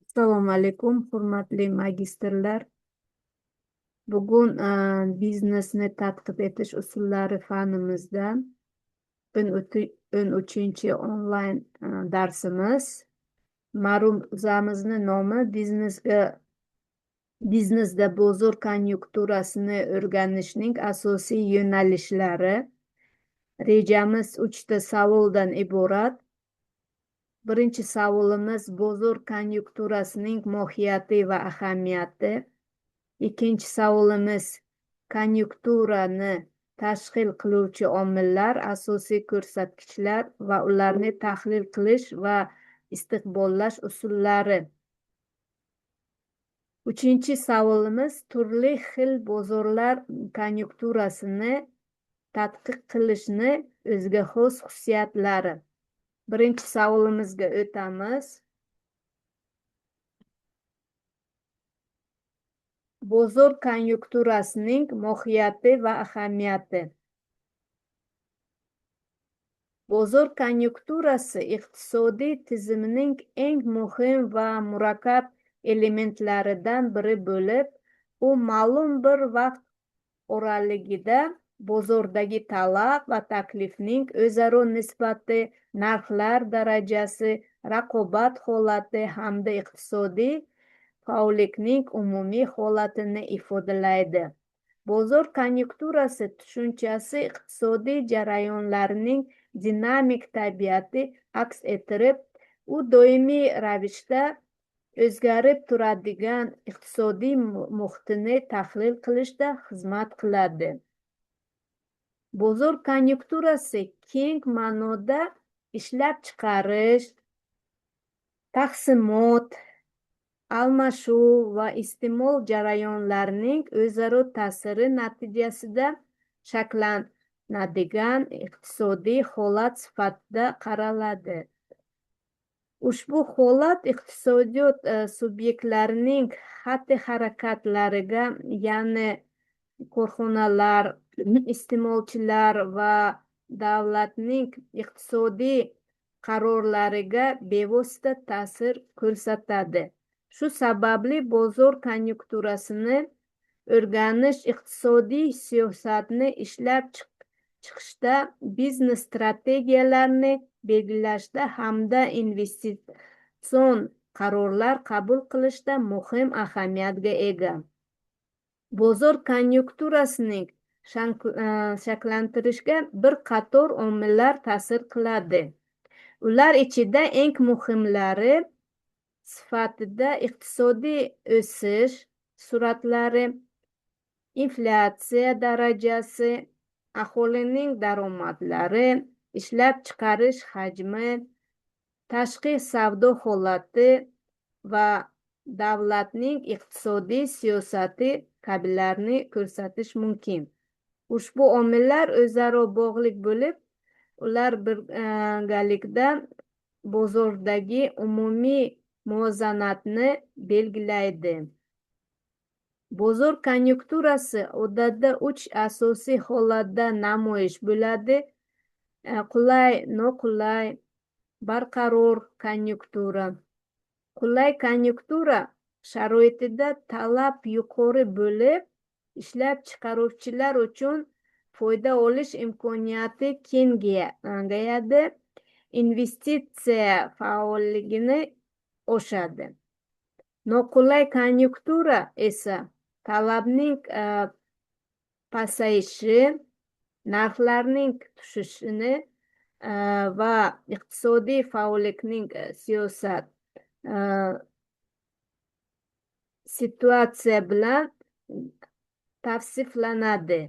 Assalomu alaykum, hurmatli magistrlar. Bugun biznesni tadqiq etish usullari fanimizdan 13-chi onlayn darsimiz. Ma'ruzamizni nomi biznesda bozor konjunkturasini o'rganishning asosiy yo'nalishlari. Rejamiz 3 ta savoldan iborat. Birinchi savolimiz bozor konjunkturasining mohiyati va ahamiyati. Ikkinchi savolimiz konjunkturani tashkil qiluvchi omillar, asosiy ko'rsatkichlar va ularni tahlil qilish va istiqbollash usullari. Uchinchi savolimiz turli xil bozorlar konjunkturasini tadqiq qilishni o'ziga xos xususiyatlari. Birinchi savolimizga o'tamiz. Bozor konjunkturasining mohiyati va ahamiyati. Bozor konjunkturasi iqtisodiy tizimning eng muhim va murakkab elementlaridan biri bo'lib, u ma'lum bir vaqt oralig'ida bozordagi talab va taklifning o'zaro nisbati, narxlar darajasi, raqobat holati hamda iqtisodiy faollikning umumiy holatini ifodalaydi. Bozor konjunkturasi tushunchasi iqtisodiy jarayonlarning dinamik tabiati aks ettirib, u doimiy ravishda o'zgarib turadigan iqtisodiy muhitni tahlil qilishda xizmat qiladi. Bozor konjunkturasi keng ma'noda ishlab chiqarish, taqsimot, almashuv va iste'mol jarayonlarining o'zaro ta'siri natijasida shakllanadigan iqtisodiy holat sifatida qaraladi. Ushbu holat iqtisodiyot subyektlarining xatti-harakatlariga, ya'ni korxonalar, iste'molchilar va davlatning iqtisodiy qarorlariga bevosita ta'sir ko'rsatadi. Shu sababli bozor konjunkturasini o'rganish iqtisodiy siyosatni ishlab chiqishda, biznes strategiyalarni belgilashda hamda investitsion qarorlar qabul qilishda muhim ahamiyatga ega. Bozor konjunkturasining shakllantirishga bir qator omillar ta'sir qiladi. Ular ichida eng muhimlari sifatida iqtisodiy o'sish sur'atlari, inflyatsiya darajasi, aholining daromadlari, ishlab chiqarish hajmi, tashqi savdo holati va davlatning iqtisodiy siyosati kabilarni ko'rsatish mumkin. Ushbu omillar o'zaro bog'liq bo'lib, ular birgalikda bozordagi umumiy muvozanatni belgilaydi. Bozor konjunkturasi odatda 3 asosiy holatda namoyish bo'ladi: qulay, noqulay, barqaror konjunktura. Qulay konjunktura sharoitida talab yuqori bo'lib, ishlab chiqaruvchilar uchun foyda olish imkoniyati kengayadi, investitsiya faolligini oshadi. Noqulay konjunktura esa talabning pasayishi, narxlarning tushishini va iqtisodiy faollikning situatsiya bilan tavsiflanadi.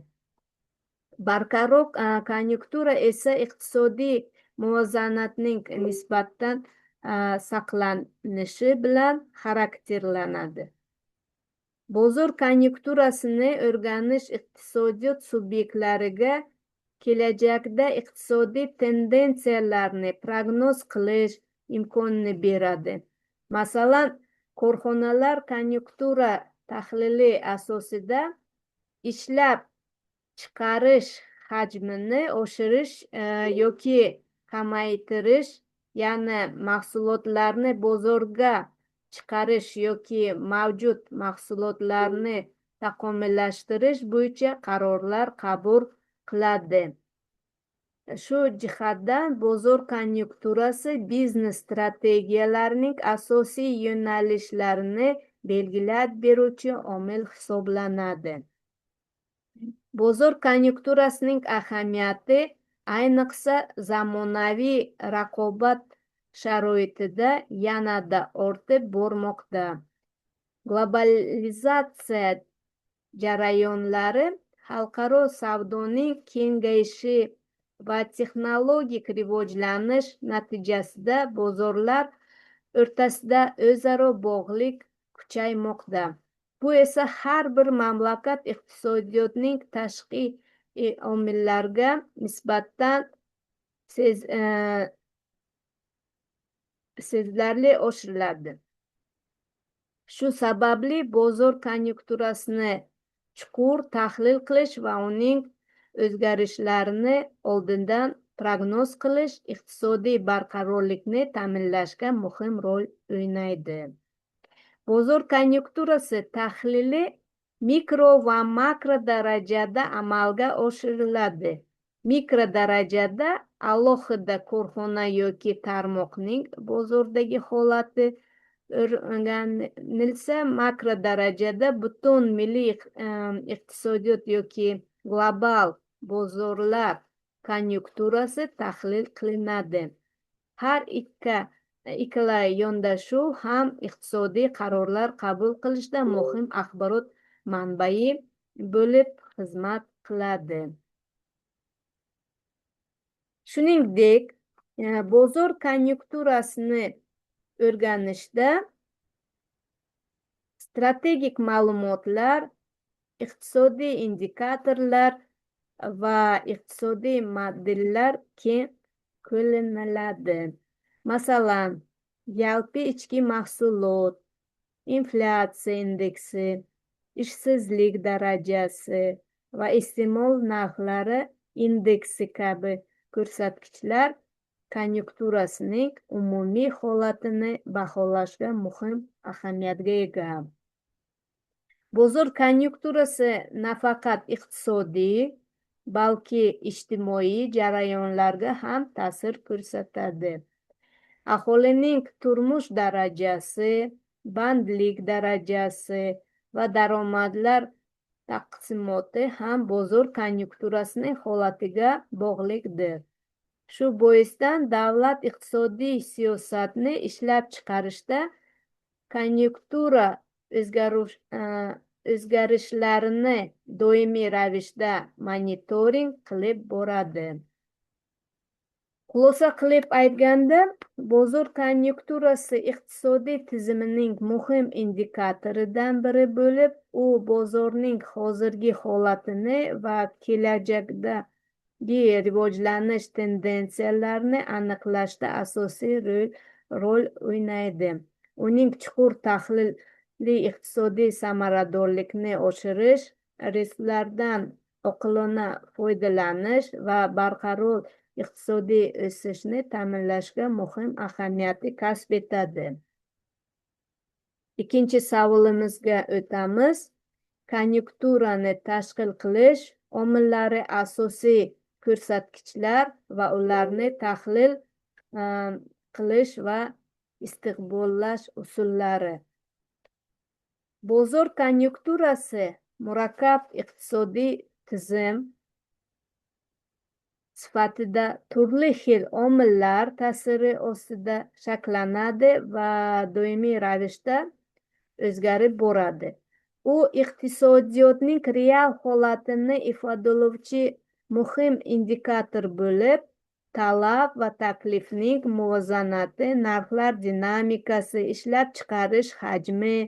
Barqaror konjunktura esa iqtisodiy muvozanatning nisbatan saqlanishi bilan xarakterlanadi. Bozor konjunkturasini o'rganish iqtisodiyot subyektlariga kelajakda iqtisodiy tendensiyalarni prognoz qilish imkonini beradi. Masalan, korxonalar konjunktura tahlili asosida ishlab chiqarish hajmini oshirish yoki kamaytirish, ya'ni mahsulotlarni bozorga chiqarish yoki mavjud mahsulotlarni takomillashtirish bo'yicha qarorlar qabul qiladi. Shu jihatdan bozor konjunkturasi biznes strategiyalarining asosiy yo'nalishlarini belgilab beruvchi omil hisoblanadi. Bozor konjunkturasining ahamiyati ayniqsa zamonaviy raqobat sharoitida yanada ortib bormoqda. Globalizatsiya jarayonlari, xalqaro savdoning kengayishi va texnologik rivojlanish natijasida bozorlar o'rtasida o'zaro bog'liq kuchaymoqda. Bu esa har bir mamlakat iqtisodiyotining tashqi omillarga nisbatan sezilarli oshiriladi. Shu sababli bozor konjunkturasini chuqur tahlil qilish va uning o'zgarishlarini oldindan prognoz qilish iqtisodiy barqarorlikni ta'minlashga muhim rol o'ynaydi. Bozor konjunkturasi tahlili mikro va makro darajada amalga oshiriladi. Mikro darajada alohida korxona yoki tarmoqning bozordagi holati o'rganilsa, makro darajada butun milliy iqtisodiyot yoki global bozorlar konjunkturasi tahlil qilinadi. Har ikkala yondashuv ham iqtisodiy qarorlar qabul qilishda muhim axborot manbai bo'lib xizmat qiladi. Shuningdek, bozor konjunkturasini o'rganishda strategik ma'lumotlar, iqtisodiy indikatorlar va iqtisodiy modellar keng qo'llaniladi. Masalan, yalpi ichki mahsulot, inflyatsiya indeksi, ishsizlik darajasi va iste'mol narxlari indeksi kabi ko'rsatkichlar konjunkturasining umumiy holatini baholashga muhim ahamiyatga ega. Bozor konjunkturasi nafaqat iqtisodiy, balki ijtimoiy jarayonlarga ham ta'sir ko'rsatadi. Aholining turmush darajasi, bandlik darajasi va daromadlar taqsimoti ham bozor konjunkturasining holatiga bog'liqdir. Shu boisdan davlat iqtisodiy siyosatni ishlab chiqarishda konjunktura o'zgarishlarini doimiy ravishda monitoring qilib boradi. Xulosa qilib aytganda, bozor konjunkturasi iqtisodiy tizimning muhim indikatoridan biri bo'lib, u bozorning hozirgi holatini va kelajakdagi rivojlanish tendensiyalarini aniqlashda asosiy rol o'ynaydi. Uning chuqur tahlili iqtisodiy samaradorlikni oshirish, resurslardan oqilona foydalanish va barqaror iqtisodiy o'sishni ta'minlashga muhim ahamiyatni kasb etadi. Ikkinchi savolimizga o'tamiz. Konjunkturani tashkil qilish omillari, asosiy ko'rsatkichlar va ularni tahlil qilish va istiqbollash usullari. Bozor konjunkturasi murakkab iqtisodiy tizim sifatida turli xil omillar ta'siri ostida shakllanadi va doimiy ravishda o'zgarib boradi. U iqtisodiyotning real holatini ifodalovchi muhim indikator bo'lib, talab va taklifning muvozanati, narxlar dinamikasi, ishlab chiqarish hajmi,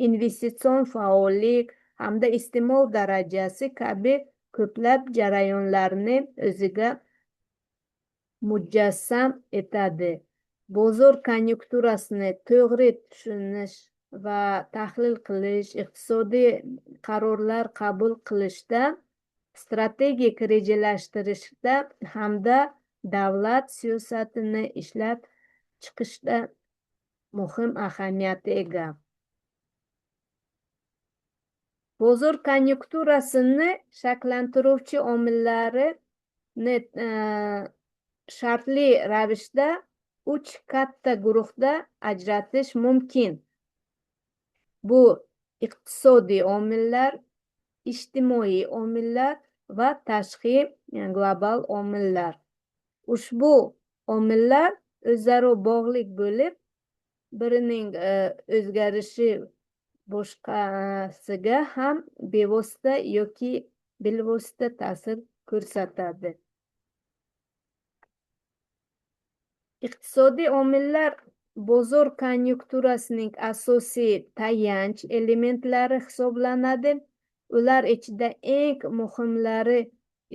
investitsion faollik hamda iste'mol darajasi kabi ko'plab jarayonlarni o'ziga mujassam etadi. Bozor konjunkturasini to'g'ri tushunish va tahlil qilish, iqtisodiy qarorlar qabul qilishda, strategik rejalashtirishda hamda davlat siyosatini ishlab chiqishda muhim ahamiyatga ega. Bozor konjunkturasini shakllantiruvchi omillarini shartli ravishda 3 katta guruhda ajratish mumkin. Bu iqtisodiy omillar, ijtimoiy omillar va tashqi global omillar. Ushbu omillar o'zaro bog'liq bo'lib, birining o'zgarishi boshqasiga ham bevosita yoki bilvosita ta'sir ko'rsatadi. Iqtisodiy omillar bozor konjunkturasining asosiy tayanch elementlari hisoblanadi. Ular ichida eng muhimlari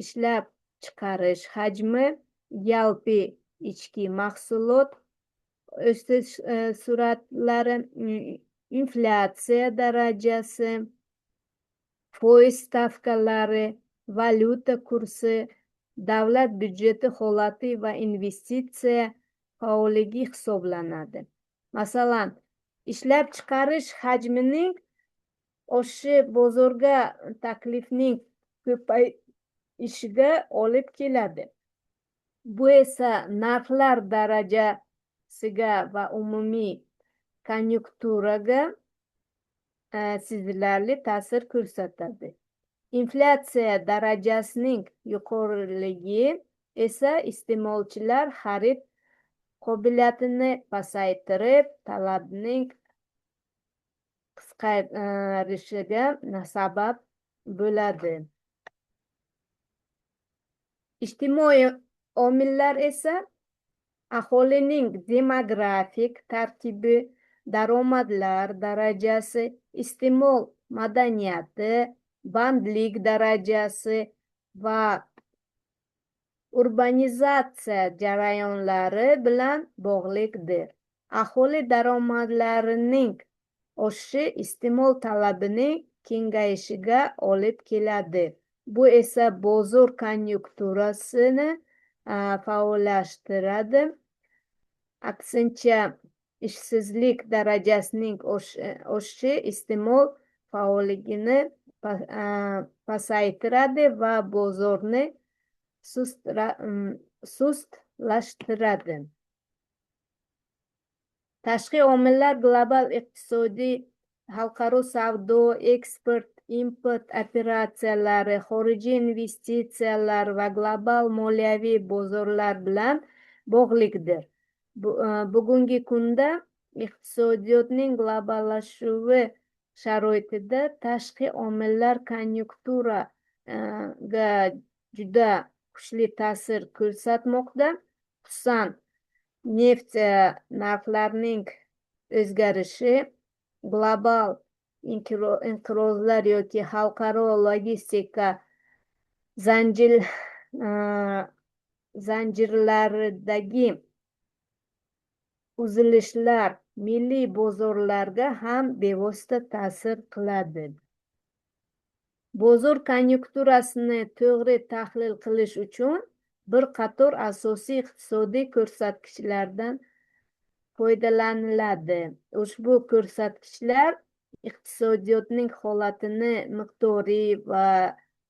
ishlab chiqarish hajmi, yalpi ichki mahsulot o'sish sur'atlari, inflyatsiya darajasi, foiz stavkalari, valyuta kursi, davlat byudjeti holati va investitsiya faolligi hisoblanadi. Masalan, ishlab chiqarish hajmining oshishi bozorga taklifning ko'payishiga olib keladi. Bu esa narxlar darajasiga va umumiy konjunkturaga sezilarli ta'sir ko'rsatadi. Inflyatsiya darajasining yuqoriligi esa iste'molchilar xarid qobiliyatini pasaytirib, talabning qisqarishiga sabab bo'ladi. Ijtimoiy omillar esa aholining demografik tarkibi, daromadlar darajasi, iste'mol madaniyati, bandlik darajasi va urbanizatsiya jarayonlari bilan bog'liqdir. Aholi daromadlarining oshishi iste'mol talabining kengayishiga olib keladi. Bu esa bozor konjunkturasini faollashtiradi. Aksincha, ishsizlik darajasining oshishi iste'mol faolligini pasaytiradi va bozorni sustlashtiradi. Tashqi omillar global iqtisodiy, xalqaro savdo, eksport, import operatsiyalari, xorijiy investitsiyalar va global moliyaviy bozorlar bilan bog'liqdir. Bugungi kunda iqtisodiyotning globallashuvi sharoitida tashqi omillar konjunkturaga juda kuchli ta'sir ko'rsatmoqda. Xususan, neft narxlarining o'zgarishi, global inqirozlar yoki xalqaro logistika zanjirlaridagi uzilishlar milliy bozorlarga ham bevosita ta'sir qiladi. Bozor konjunkturasini to'g'ri tahlil qilish uchun bir qator asosiy iqtisodiy ko'rsatkichlardan foydalaniladi. Ushbu ko'rsatkichlar iqtisodiyotning holatini miqdoriy va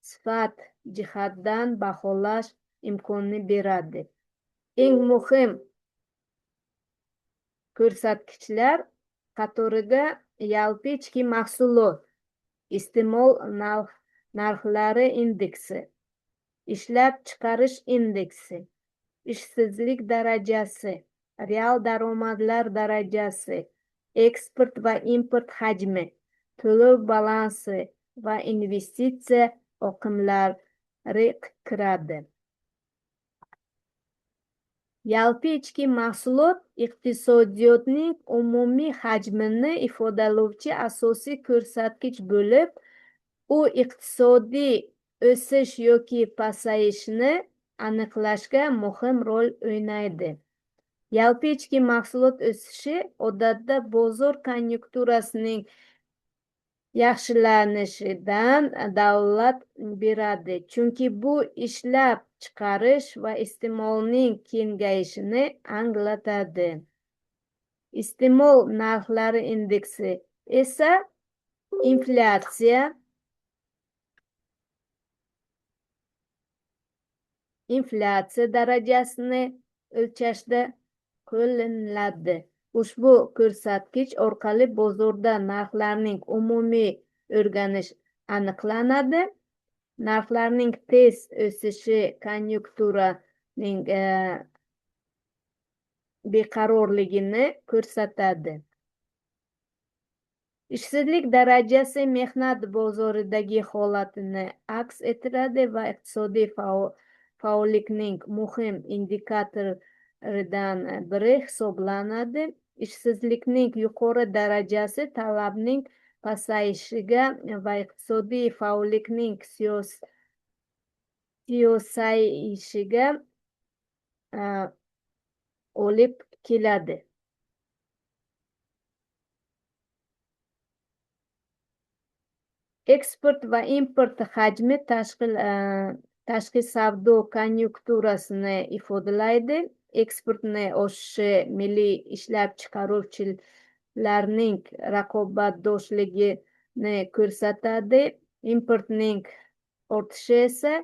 sifat jihatdan baholash imkonini beradi. Eng muhim ko'rsatkichlar qatoriga yalpi ichki mahsulot, iste'mol narxlari indeksi, ishlab chiqarish indeksi, ishsizlik darajasi, real daromadlar darajasi, eksport va import hajmi, to'lov balansi va investitsiya oqimlari kiradi. Yalpi ichki mahsulot iqtisodiyotning umumiy hajmini ifodalovchi asosiy ko'rsatkich bo'lib, u iqtisodiy o'sish yoki pasayishni aniqlashga muhim rol o'ynaydi. Yalpi ichki mahsulot o'sishi odatda bozor konjunkturasining yaxshilanishidan dalolat beradi, chunki bu ishlab chiqarish va iste'molning kengayishini anglatadi. iste'mol narxlari indeksi esa inflyatsiya darajasini o'lchashda qo'llaniladi. Ushbu ko'rsatkich orqali bozorda narxlarning umumiy o'rganish aniqlanadi. Narxlarning tez o'sishi konjunkturaning beqarorligini ko'rsatadi. Ishsizlik darajasi mehnat bozoridagi holatni aks ettiradi va iqtisodiy faollikning muhim indikatoridan biri hisoblanadi. Ishsizlikning yuqori darajasi talabning pasayishiga va iqtisodiy faollikning siyosayishiga olib keladi. Eksport va import hajmi tashqi savdo konjunkturasini ifodalaydi. Eksportni oshishi milliy ishlab chiqaruvchilarning raqobatbardoshligini ko'rsatadi. Importning ortishi esa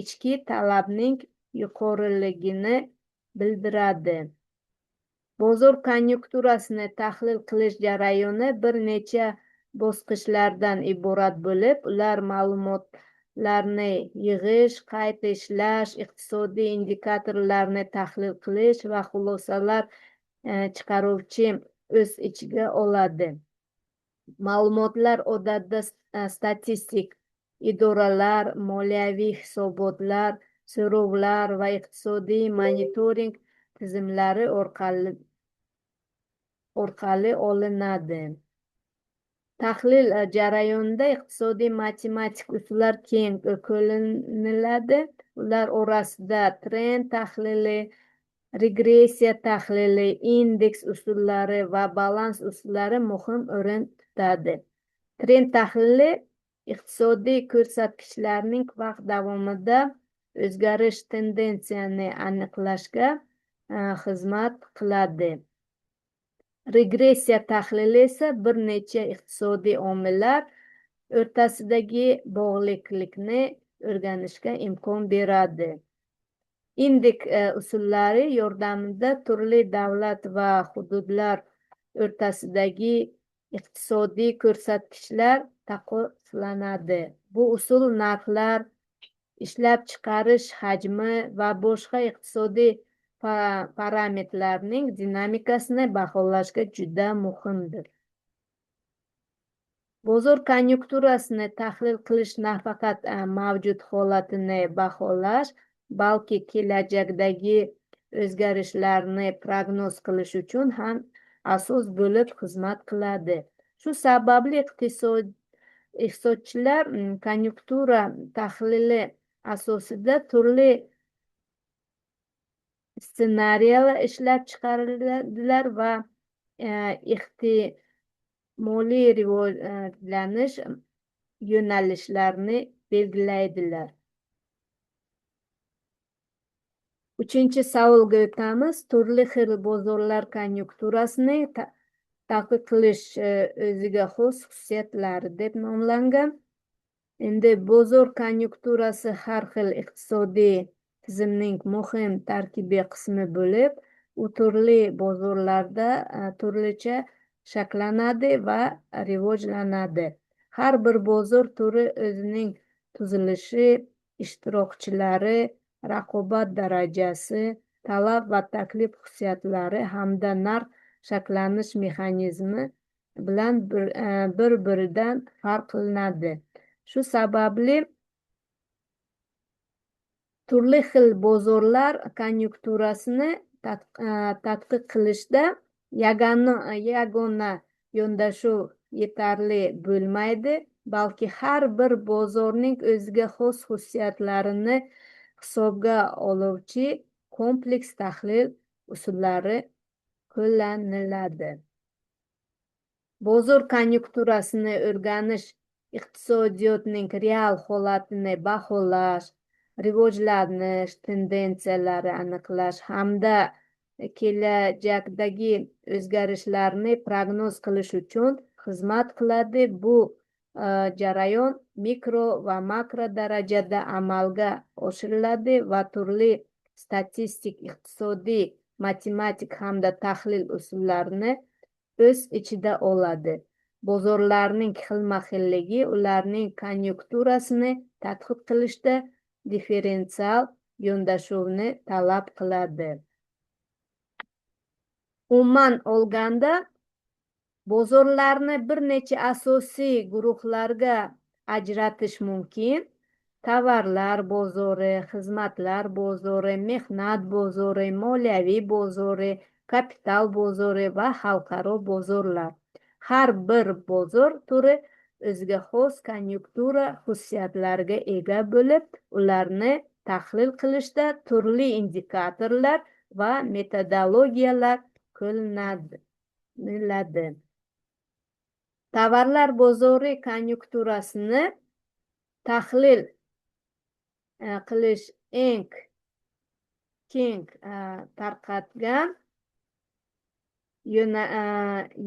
ichki talabning yuqoriligini bildiradi. Bozor konjunkturasini tahlil qilish jarayoni bir necha bosqichlardan iborat bo'lib, ular ma'lumotlarni yig'ish, qayta ishlash, iqtisodiy indikatorlarni tahlil qilish va xulosalar chiqaruvchi o'z ichiga oladi. Ma'lumotlar odatda statistik idoralar, moliyaviy hisobotlar, so'rovlar va iqtisodiy monitoring tizimlari orqali olinadi. Tahlil jarayonida iqtisodiy matematik usullar keng qo'llaniladi. Ular orasida trend tahlili, regressiya tahlili, indeks usullari va balans usullari muhim o'rin tutadi. Trend tahlili iqtisodiy ko'rsatkichlarning vaqt davomida o'zgarish tendensiyasini aniqlashga xizmat qiladi. Regressiya tahlili esa bir necha iqtisodiy omillar o'rtasidagi bog'liqlikni o'rganishga imkon beradi. Indeks usullari yordamida turli davlat va hududlar o'rtasidagi iqtisodiy ko'rsatkichlar taqqoslanadi. Bu usul narxlar, ishlab chiqarish hajmi va boshqa iqtisodiy parametrlarning dinamikasini baholashga juda muhimdir. Bozor konjunkturasini tahlil qilish nafaqat mavjud holatini baholash, balki kelajakdagi o'zgarishlarni prognoz qilish uchun ham asos bo'lib xizmat qiladi. Shu sababli iqtisodchilar konjunktura tahlili asosida turli ssenariylar ishlab chiqaradilar va ehtimoliy rivojlanish yo'nalishlarini belgilaydilar. Uchinchi savolga o'tamiz. Turli xil bozorlar konjunkturasini tadqiq qilish o'ziga xos xususiyatlari deb nomlangan. Endi bozor konjunkturasi har xil iqtisodiy tizimning muhim tarkibiy qismi bo'lib, u turli bozorlarda turlicha shakllanadi va rivojlanadi. Har bir bozor turi o'zining tuzilishi, ishtirokchilari, raqobat darajasi, talab va taklif xususiyatlari hamda narx shakllanish mexanizmi bilan bir-biridan farq qilinadi. Shu sababli turli xil bozorlar konjunkturasini tadqiq qilishda yagona yondashuv yetarli bo'lmaydi, balki har bir bozorning o'ziga xos xususiyatlarini hisobga oluvchi kompleks tahlil usullari qo'llaniladi. Bozor konjunkturasini o'rganish iqtisodiyotning real holatini baholash, rivojlanish tendensiyalari aniqlash hamda kelajakdagi o'zgarishlarni prognoz qilish uchun xizmat qiladi. Bu jarayon mikro va makro darajada amalga oshiriladi va turli statistik, iqtisodiy, matematik hamda tahlil usullarini o'z ichida oladi. Bozorlarning xilma-xilligi ularning konjunkturasini tadqiq qilishda differensial yondashuvni talab qiladi. Umuman olganda, bozorlarni bir necha asosiy guruhlarga ajratish mumkin. Tovarlar bozori, xizmatlar bozori, mehnat bozori, moliyaviy bozori, kapital bozori va xalqaro bozorlar. Har bir bozor turi o'ziga xos konjunktura xususiyatlariga ega bo'lib, ularni tahlil qilishda turli indikatorlar va metodologiyalar qo'llaniladi. Tovarlar bozori konjunkturasini tahlil qilish eng keng tarqalgan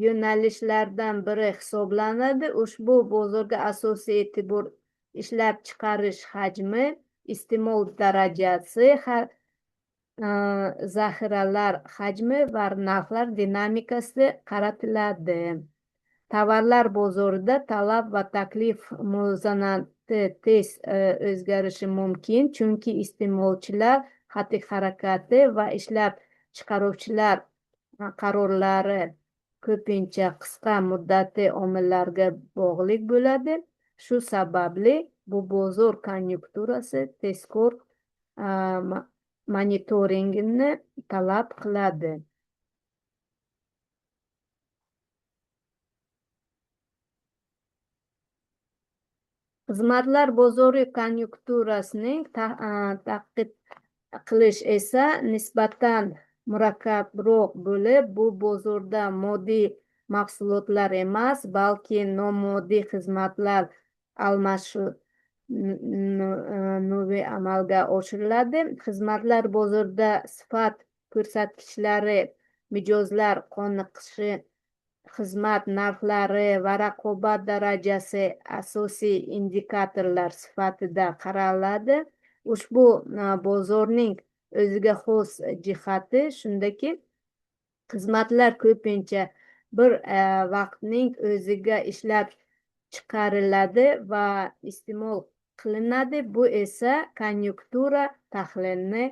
yo'nalishlardan biri hisoblanadi. Ushbu bozorga asosiy e'tibor ishlab chiqarish hajmi, iste'mol darajasi, zaxiralar hajmi va narxlar dinamikasi qaratiladi. Tovarlar bozorida talab va taklif muvozanati tez o'zgarishi mumkin, chunki iste'molchilar xatti-harakati va ishlab chiqaruvchilar qarorlari ko'pincha qisqa muddatli omillarga bog'liq bo'ladi. Shu sababli bu bozor konjunkturasi tezkor monitoringni talab qiladi. Xizmatlar bozori konjunkturasining tadqiq qilish esa nisbatan murakkabroq bo'lib, bu bozorda moddiy mahsulotlar emas, balki nomoddiy xizmatlar almashinuvi amalga oshiriladi. Xizmatlar bozorida sifat ko'rsatkichlari, mijozlar qoniqishi, xizmat narxlari va raqobat darajasi asosiy indikatorlar sifatida qaraladi. Ushbu bozorning o'ziga xos jihati shundaki, xizmatlar ko'pincha bir vaqtning o'ziga ishlab chiqariladi va iste'mol qilinadi. Bu esa konjunktura tahlilini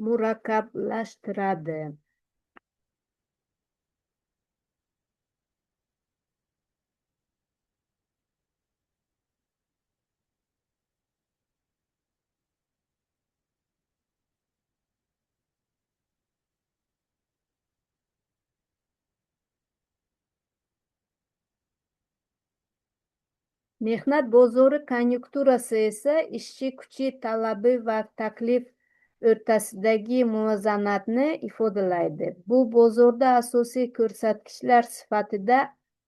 murakkablashtiradi. Mehnat bozori konjunkturasi esa ishchi kuchi talabi va taklif o'rtasidagi muvozanatni ifodalaydi. Bu bozorda asosiy ko'rsatkichlar sifatida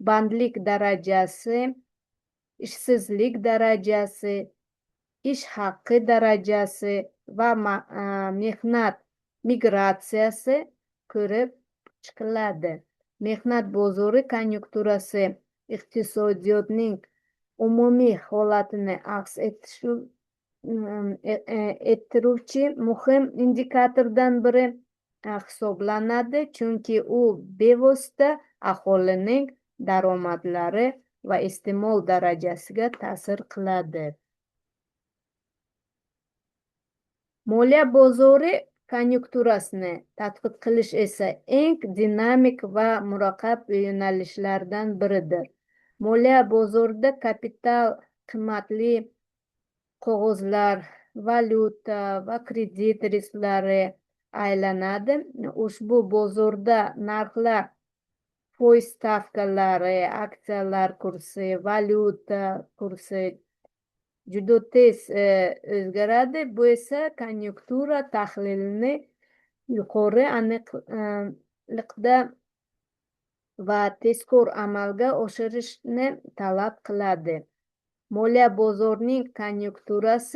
bandlik darajasi, ishsizlik darajasi, ish haqi darajasi va mehnat migratsiyasi ko'rib chiqiladi. Mehnat bozori konjunkturasi iqtisodiyotning umumiy holatini aks ettiruvchi muhim indikatordan biri hisoblanadi, chunki u bevosita aholining daromadlari va iste'mol darajasiga ta'sir qiladi. Moliya bozori konjunkturasini tadqiq qilish esa eng dinamik va murakkab yo'nalishlardan biridir. Moliya bozorida kapital, qimmatli qog'ozlar, valyuta va kredit risklari aylanadi. Ushbu bozorda narxlar, foiz stavkalari, aksiyalar kursi, valyuta kursi juda tez o'zgaradi. Bu esa konjunktura tahlilini yuqori aniqlikda va tezkor amalga oshirishni talab qiladi. Moliya bozorining konjunkturasi